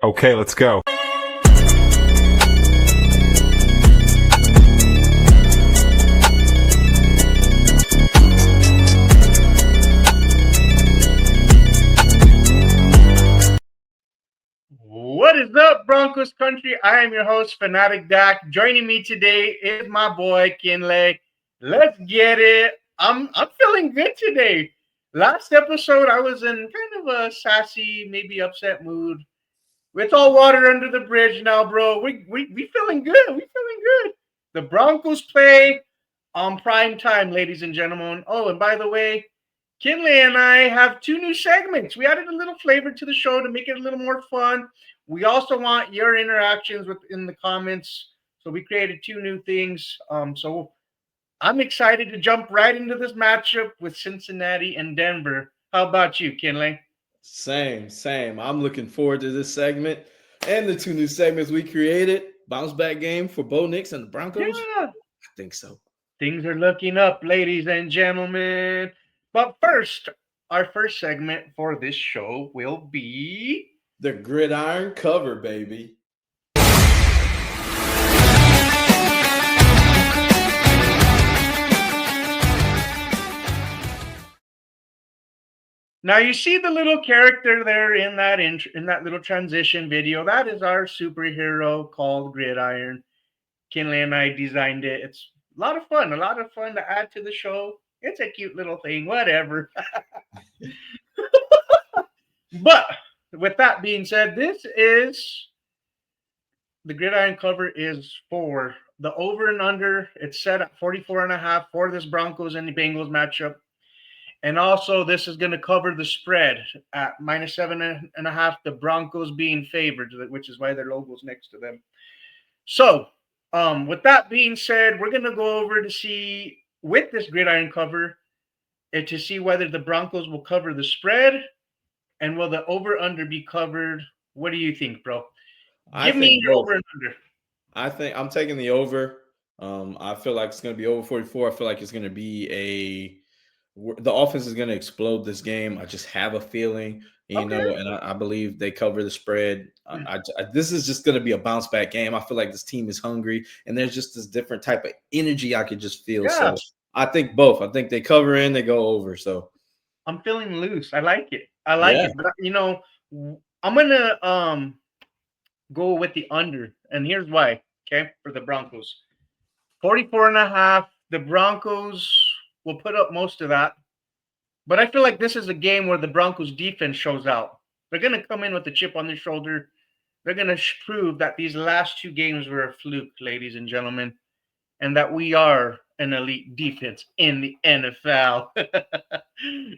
Okay, let's go. What is up, Broncos country? I am your host, Fanatic Dak. Joining me today is my boy Kinley. Let's get it. I'm feeling good today. Last episode, I was in kind of a sassy, maybe upset mood. It's all water under the bridge now, bro. We feeling good. We feeling good. The Broncos play on prime time, ladies and gentlemen. Oh, and by the way, Kinley and I have two new segments. We added a little flavor to the show to make it a little more fun. We also want your interactions within the comments. So we created two new things. So I'm excited to jump right into this matchup with Cincinnati and Denver. How about you, Kinley? Same. I'm looking forward to this segment and the two new segments we created. Bounce back game for Bo Nix and the Broncos. Yeah, I think so. things are looking up, ladies and gentlemen. But first, our first segment for this show will be The gridiron cover, baby. now. You see the little character there in that little transition video. That is our superhero called Gridiron. Kinley and I designed it. It's a lot of fun. A lot of fun to add to the show. It's a cute little thing. Whatever. But with that being said, this is the gridiron cover is for the over and under. It's set at 44.5 for this Broncos and the Bengals matchup. And also, this is going to cover the spread at -7.5. The Broncos being favored, which is why their logo's next to them. So, with that being said, we're going to go over to see with this gridiron cover and to see whether the Broncos will cover the spread and will the over under be covered. What do you think, bro? I Give me think your both. over and under. I think I'm taking the over. I feel like it's going to be over 44. I feel like it's going to be the offense is going to explode this game. I just have a feeling, Okay. and I believe they cover the spread. This is just going to be a bounce back game. I feel like this team is hungry, and there's just this different type of energy I could just feel. Yeah, So I think both. I think they cover and they go over. So I'm feeling loose. I like it. I like yeah, it. But I'm gonna go with the under, and here's why. Okay, for the Broncos, 44.5. The Broncos will put up most of that, but I feel like this is a game where the Broncos defense shows out. They're gonna come in with a chip on their shoulder. They're gonna prove that these last two games were a fluke, ladies and gentlemen, and that we are an elite defense in the NFL.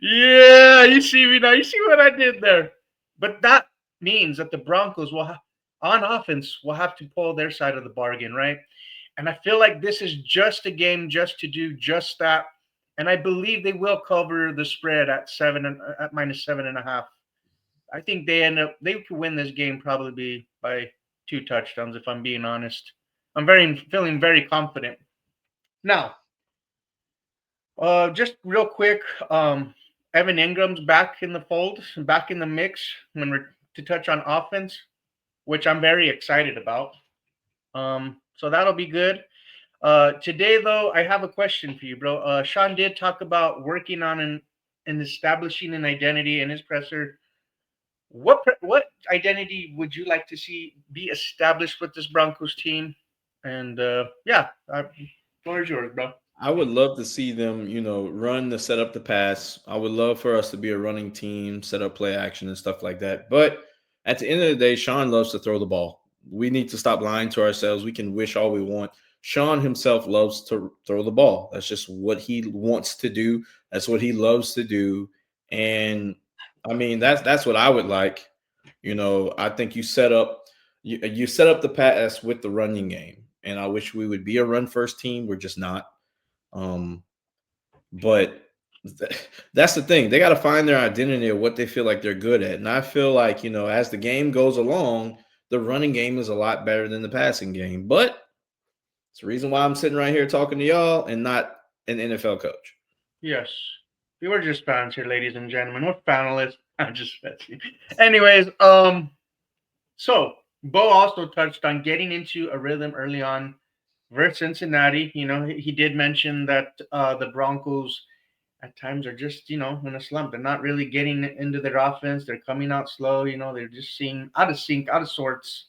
Yeah, you see me now. You see what I did there. But that means that the Broncos on offense, will have to pull their side of the bargain, right? And I feel like this is just a game just to do just that. And I believe they will cover the spread at at -7.5. I think they could win this game probably by 2 touchdowns, if I'm being honest. I'm feeling very confident. Now, just real quick, Evan Ingram's back in the fold, back in the mix when we're to touch on offense, which I'm very excited about. So that'll be good. Today, though, I have a question for you, bro. Sean did talk about working on and establishing an identity in his presser. What identity would you like to see be established with this Broncos team? And yeah, floor is yours, bro. I would love to see them, run the set up the pass. I would love for us to be a running team, set up play action and stuff like that. But at the end of the day, Sean loves to throw the ball. We need to stop lying to ourselves. We can wish all we want. Sean himself loves to throw the ball. That's just what he wants to do. That's what he loves to do. And I mean, that's what I would like. I think you set up the pass with the running game. And I wish we would be a run first team. We're just not. Um, but that's the thing. They got to find their identity of what they feel like they're good at. And I feel like, as the game goes along, the running game is a lot better than the passing game. But it's the reason why I'm sitting right here talking to y'all and not an NFL coach. Yes. We were just fans here, ladies and gentlemen. We're panelists. I'm just messing. Anyways, So Bo also touched on getting into a rhythm early on versus Cincinnati. He did mention that the Broncos at times are just in a slump. They're not really getting into their offense. They're coming out slow. They're just seeing out of sync, out of sorts.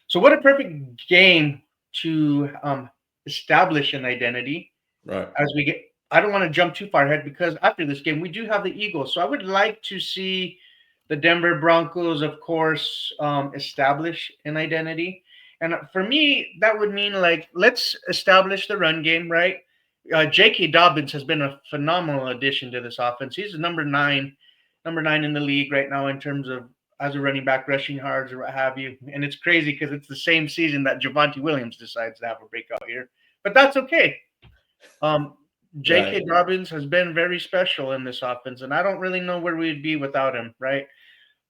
So what a perfect game to establish an identity Right. as we get. I don't want to jump too far ahead because after this game we do have the Eagles. So I would like to see the Denver Broncos, of course, establish an identity. And for me, that would mean like let's establish the run game, right? J.K. Dobbins has been a phenomenal addition to this offense. He's number nine in the league right now in terms of as a running back, rushing yards or what have you. And it's crazy because it's the same season that Javonte Williams decides to have a breakout year, but that's okay. Um, Right. J.K. Dobbins has been very special in this offense, and I don't really know where we'd be without him, right?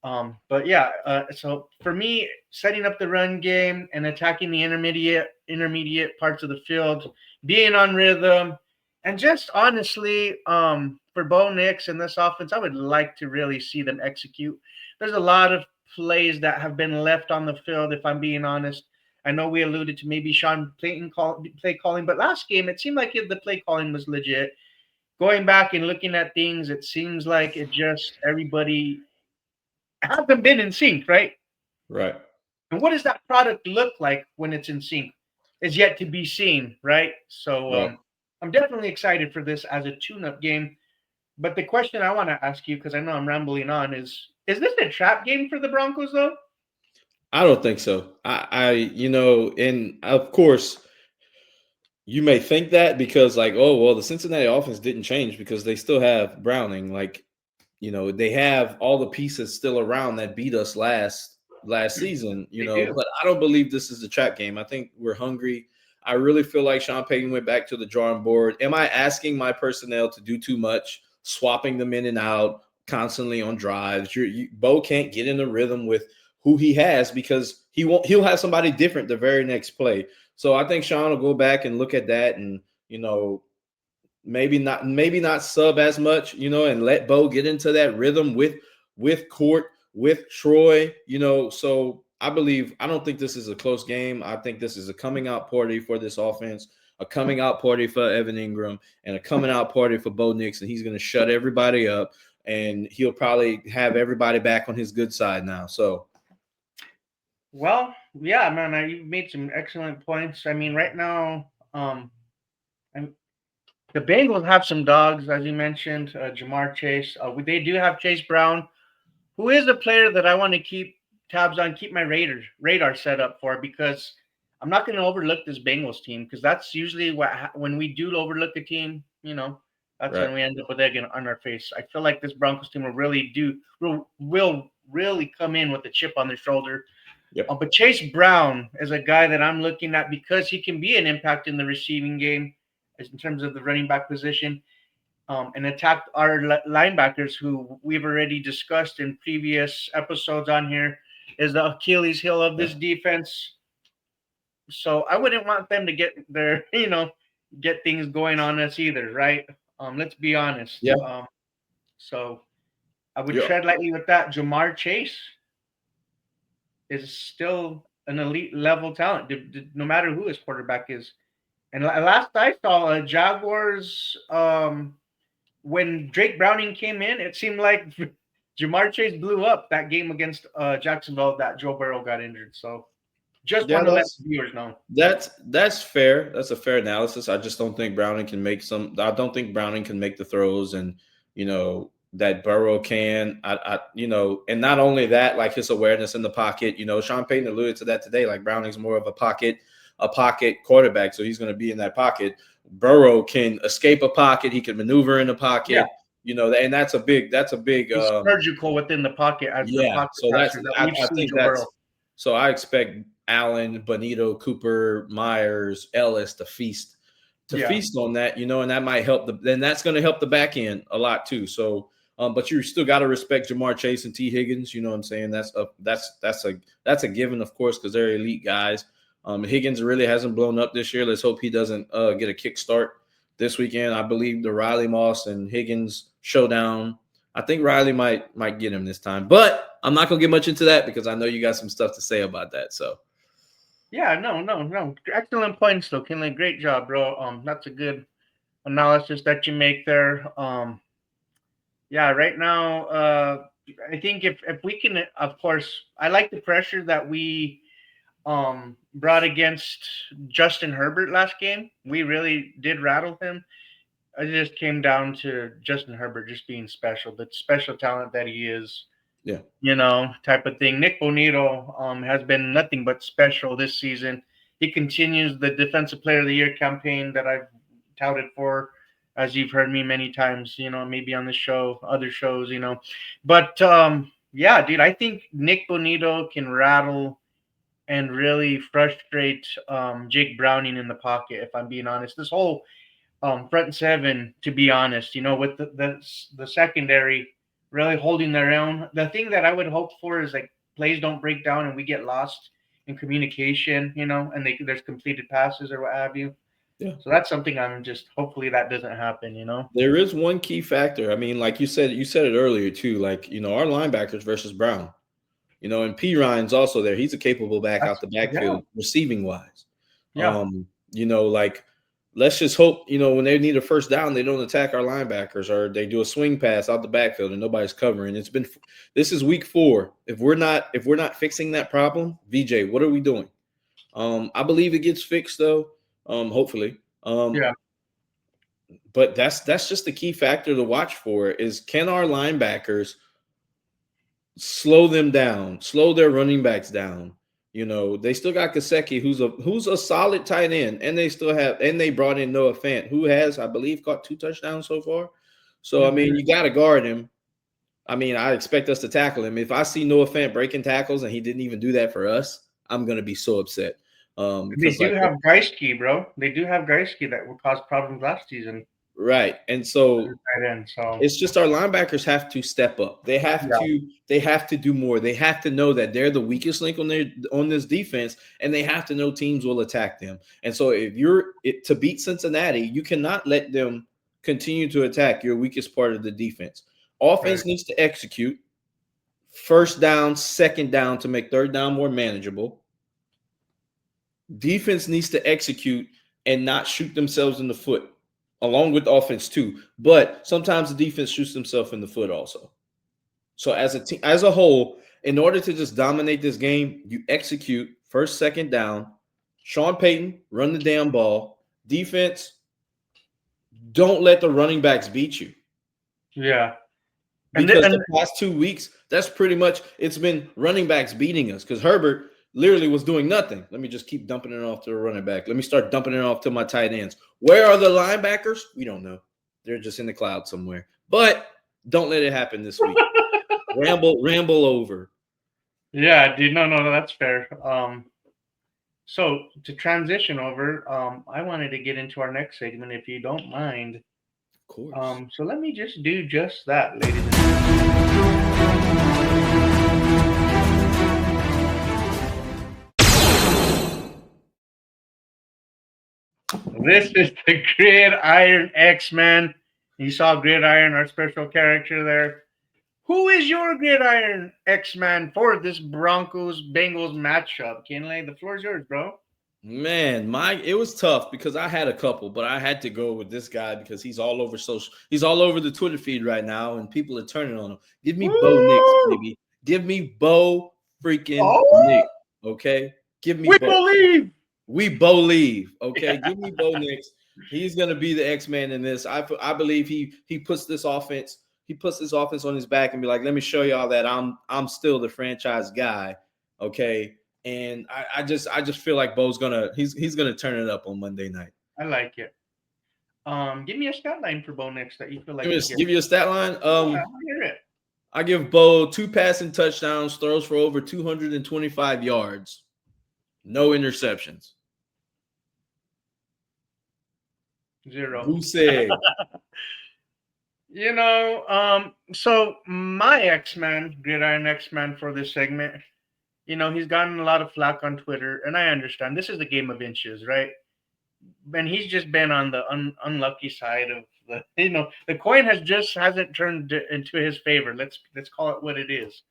But yeah, so for me, setting up the run game and attacking the intermediate parts of the field, being on rhythm, and just honestly, for Bo Nix and this offense, I would like to really see them execute. There's a lot of plays that have been left on the field, if I'm being honest. I know we alluded to maybe Sean Payton play calling, but last game it seemed like the play calling was legit. Going back and looking at things, it seems like it just everybody haven't been in sync, right? Right. And what does that product look like when it's in sync is yet to be seen, right? So Right. I'm definitely excited for this as a tune-up game. But the question I want to ask you, because I know I'm rambling on, is this a trap game for the Broncos though? I don't think so. And of course, you may think that because, like, oh, well, the Cincinnati offense didn't change because they still have Browning. Like, they have all the pieces still around that beat us last season, They do. but I don't believe this is a trap game. I think we're hungry. I really feel like Sean Payton went back to the drawing board. Am I asking my personnel to do too much, swapping them in and out constantly on drives? Bo can't get in the rhythm with who he has because he'll have somebody different the very next play. So I think Sean will go back and look at that and, maybe not sub as much, and let Bo get into that rhythm with Court, with Troy, So I don't think this is a close game. I think this is a coming out party for this offense, a coming out party for Evan Ingram, and a coming out party for Bo Nix, and he's going to shut everybody up, and he'll probably have everybody back on his good side now. So Well, yeah, man, you made some excellent points. I mean, right now, I'm, the Bengals have some dogs, as you mentioned, Jamar Chase. They do have Chase Brown, who is a player that I want to keep tabs on, keep my radar set up for because I'm not going to overlook this Bengals team because that's usually when we do overlook a team, that's right. when we end up with egg on our face. I feel like this Broncos team will really come in with a chip on their shoulder. Yep. But Chase Brown is a guy that I'm looking at because he can be an impact in the receiving game in terms of the running back position and attack our linebackers, who we've already discussed in previous episodes on here, is the Achilles heel of Yeah. this defense. So I wouldn't want them to get their, get things going on us either, right? Let's be honest. Yeah. So I would Yeah. tread lightly with that. Jamar Chase is still an elite level talent, no matter who his quarterback is. And last I saw, Jaguars, when Drake Browning came in, it seemed like Jamar Chase blew up that game against Jacksonville that Joe Burrow got injured. So just Yeah, want to let the viewers know. that's fair. That's a fair analysis. I just don't think Browning can make some. I don't think Browning can make the throws, and that Burrow can. And not only that, like his awareness in the pocket. Sean Payton alluded to that today. Like Browning's more of a pocket quarterback, so he's going to be in that pocket. Burrow can escape a pocket. He can maneuver in the Yeah, pocket. And that's a big. he's surgical within the pocket as the Yeah. pocket So passer that we've I seen think Joe Burrow. that's so I expect Allen, Bonito, Cooper, Myers, Ellis to Yeah, feast on that, and that might help then that's going to help the back end a lot too. So but you still got to respect Jamar Chase and T. Higgins. You know what I'm saying? That's a given, of course, because they're elite guys. Higgins really hasn't blown up this year. Let's hope he doesn't get a kickstart this weekend. I believe the Riley Moss and Higgins showdown. I think Riley might get him this time, but I'm not gonna get much into that because I know you got some stuff to say about that. So Yeah, no. Excellent points though, Kinley. Great job, bro. That's a good analysis that you make there. Yeah, right now, I think if we can, of course, I like the pressure that we brought against Justin Herbert last game. We really did rattle him. It just came down to Justin Herbert just being special, the special talent that he is, yeah, type of thing. Nick Bonito has been nothing but special this season. He continues the Defensive Player of the Year campaign that I've touted for, as you've heard me many times, maybe on the show, other shows, But yeah, dude, I think Nick Bonito can rattle and really frustrate Jake Browning in the pocket, if I'm being honest. This whole front seven, to be honest, with the secondary really holding their own. The thing that I would hope for is like plays don't break down and we get lost in communication, and there's completed passes or what have you. yeah. So that's something I'm just hopefully that doesn't happen. There is one key factor. I mean, like you said it earlier too. Like our linebackers versus Brown. And P Ryan's also there. He's a capable back out That's the yeah, backfield, receiving wise. yeah, Like let's just hope, when they need a first down, they don't attack our linebackers or they do a swing pass out the backfield and nobody's covering. This is week 4. If we're not fixing that problem, VJ, what are we doing? I believe it gets fixed though. Hopefully. yeah, But that's just the key factor to watch for is can our linebackers slow them down, slow their running backs down. They still got Kaseki, who's a solid tight end, and they brought in Noah Fant, who has, I believe, caught 2 touchdowns so far. So I mean, you got to guard him. I mean, I expect us to tackle him. If I see Noah Fant breaking tackles and he didn't even do that for us, I'm gonna be so upset. they Because do like have Geisky, bro. They do have Geisky that will cause problems last season right, and at so the tight end. So it's just our linebackers have to step up. yeah, They have to do more. They have to know that they're the weakest link on this defense, and they have to know teams will attack them. And so if to beat Cincinnati, you cannot let them continue to attack your weakest part of the defense. right, Offense needs to execute first down, second down to make third down more manageable. Defense needs to execute and not shoot themselves in the foot, along with offense too. But sometimes the defense shoots themselves in the foot also. So as a team, as a whole, in order to just dominate this game, you execute first, second down. Sean Payton, run the damn ball. Defense, don't let the running backs beat you. yeah, Because and the past 2 weeks, that's pretty much it's been running backs beating us. Because Herbert literally was doing nothing. Let me just keep dumping it off to the running back. Let me start dumping it off to my tight ends. Where are the linebackers? We don't know. They're just in the cloud somewhere. But don't let it happen this week. Ramble over. yeah, dude, no, that's fair. So to transition over, I wanted to get into our next segment, if you don't mind. Of course. So let me just do just that, ladies and gentlemen. This is the Gridiron X-Men. You saw Gridiron, our special character there. Who is your Gridiron X-Man for this Broncos Bengals matchup? Kinley, the floor is yours, bro. Man, it was tough because I had a couple, but I had to go with this guy because he's all over he's all over the Twitter feed right now, and people are turning on him. Give me Bo Nix, Woo! baby. Give me Bo freaking Oh, Nix. Okay. Give me we Bo. believe. We believe. Okay. Yeah, Give me Bo Nix. He's gonna be the X-Man in this. I believe he puts this offense, on his back and be like, let me show y'all that I'm still the franchise guy. Okay. And I just feel like Bo's he's gonna turn it up on Monday night. I like it. Give me a stat line for Bo Nix that you feel like he Give gets. you a stat line. Yeah, I hear it. I give Bo 2 passing touchdowns, throws for over 225 yards, no interceptions. 0. Who said? So my X-Man, Gridiron X-Man for this segment, he's gotten a lot of flack on Twitter, and I understand this is a game of inches, right? And he's just been on the unlucky side of the coin hasn't turned into his favor. Let's call it what it is.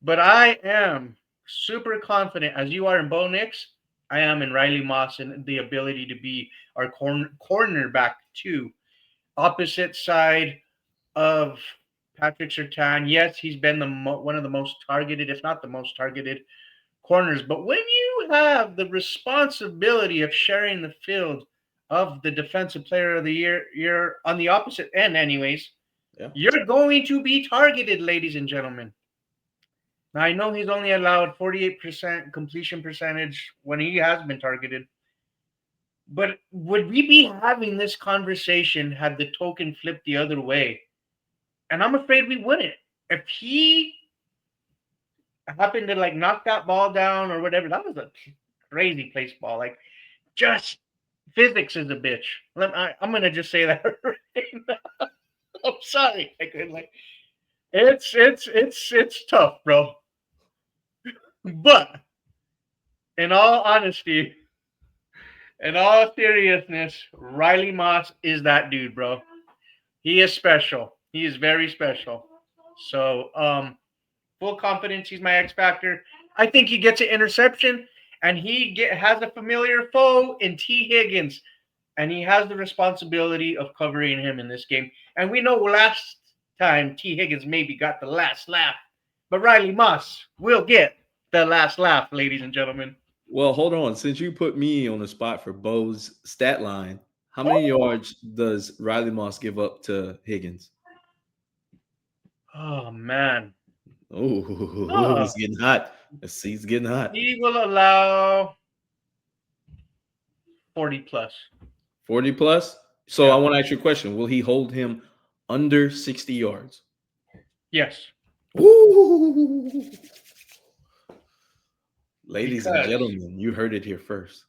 But I am super confident, as you are in Bo Nix. I am in Riley Moss and the ability to be our cornerback too. Opposite side of Patrick Sertan. Yes, he's been one of the most targeted, if not the most targeted corners. But when you have the responsibility of sharing the field of the defensive player of the year, you're on the opposite end, anyways. Yeah. You're going to be targeted, ladies and gentlemen. Now, I know he's only allowed 48% completion percentage when he has been targeted. But would we be having this conversation had the token flipped the other way? And I'm afraid we wouldn't. If he happened to like knock that ball down or whatever, that was a crazy place ball. Like, just physics is a bitch. I'm gonna just say that right now. I'm sorry. I could like it's tough, bro. But in all honesty, in all seriousness, Riley Moss is that dude, bro. He is special. He is very special. So, full confidence. He's my X factor. I think he gets an interception, and has a familiar foe in T. Higgins, and he has the responsibility of covering him in this game. And we know last time T. Higgins maybe got the last laugh, but Riley Moss will get the last laugh, ladies and gentlemen. Well, hold on. Since you put me on the spot for Bo's stat line, how many yards does Riley Moss give up to Higgins? Oh man. Oh, it's getting hot. The seat's getting hot. He will allow 40 plus. 40 plus? So Yeah. I want to ask you a question. Will he hold him under 60 yards? Yes. Ooh. Ladies and Because, gentlemen, you heard it here first.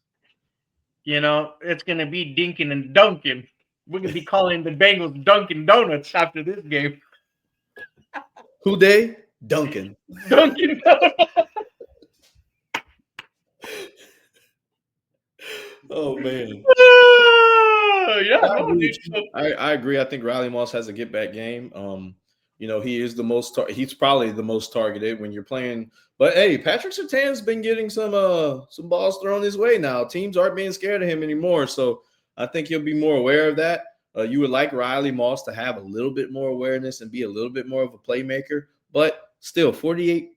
it's going to be Dinkin and Dunkin. We're going to be calling the Bengals Dunkin' Donuts after this game. Who they? Duncan. Dunkin' Donuts. Oh, man. Yeah, I no, agree dude. with you. I agree. I think Riley Moss has a get back game. He is the most. He's probably the most targeted when you're playing. But hey, Patrick Surtain's been getting some balls thrown his way now. Teams aren't being scared of him anymore, so I think he'll be more aware of that. You would like Riley Moss to have a little bit more awareness and be a little bit more of a playmaker, but still 48%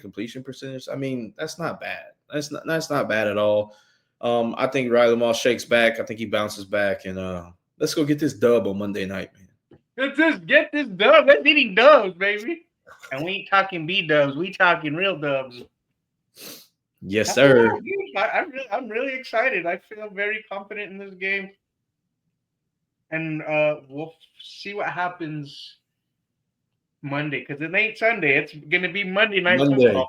completion percentage. I mean, that's not bad. That's not bad at all. I think Riley Moss shakes back. I think he bounces back, and let's go get this dub on Monday night, man. Let's just get this dub. Let's eating dubs, baby. And we ain't talking B dubs. We talking real dubs. Yes, sir. I'm really excited. I feel very confident in this game. And we'll see what happens Monday. Because it ain't Sunday. It's going to be Monday night football.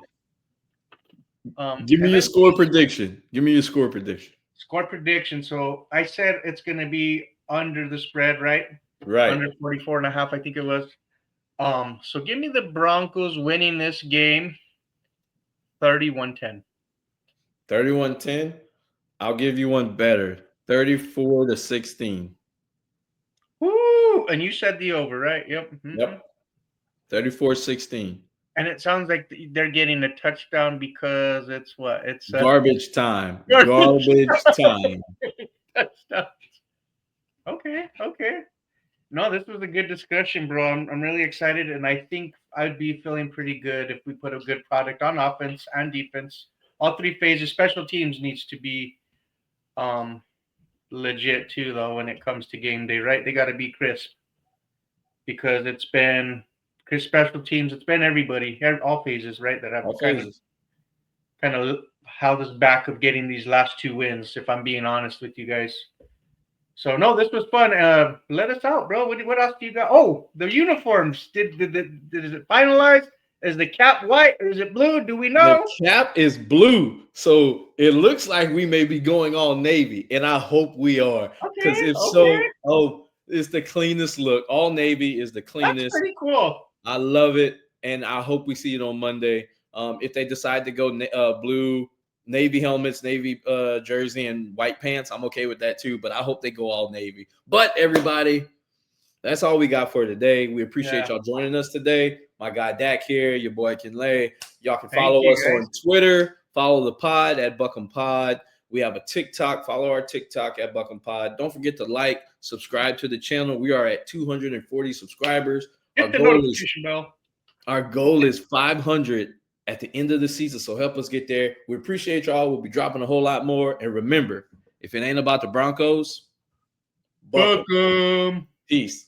Give me your score prediction. Score prediction. So I said it's going to be under the spread, right? Right. Under 44.5, I think it was. So give me the Broncos winning this game 31-10. 31-10. I'll give you one better. 34-16. Woo! And you said the over, right? Yep. Mm-hmm. Yep. 34-16. And it sounds like they're getting a touchdown because it's what? It's garbage time. Garbage time. Touchdown. Okay. No, this was a good discussion, bro. I'm really excited, and I think I'd be feeling pretty good if we put a good product on offense and defense. All three phases. Special teams needs to be legit too, though, when it comes to game day, right? They got to be crisp because it's been crisp special teams. It's been everybody, all phases, right? That have kind of held us back of getting these last two wins. If I'm being honest with you guys. So no, this was fun. Let us out, bro. What else do you got? Oh, the uniforms. Is it finalized? Is the cap white or is it blue? Do we know? The cap is blue, so it looks like we may be going all navy, and I hope we are. Because it's the cleanest look. All navy is the cleanest. That's pretty cool. I love it, and I hope we see it on Monday. If they decide to go blue, navy helmets, navy jersey, and white pants, I'm okay with that too. But I hope they go all navy. But everybody, that's all we got for today. We appreciate y'all joining us today. My guy Dak here, your boy Kinley. Y'all can Thank follow you, us guys. on Twitter. Follow the pod at Buckham Pod. We have a TikTok. Follow our TikTok at Buckham Pod. Don't forget to like, subscribe to the channel. We are at 240 subscribers. Hit the notification bell. Our goal is 500 at the end of the season. So help us get there. We appreciate y'all. We'll be dropping a whole lot more. And remember, if it ain't about the Broncos, Buck 'em. Peace.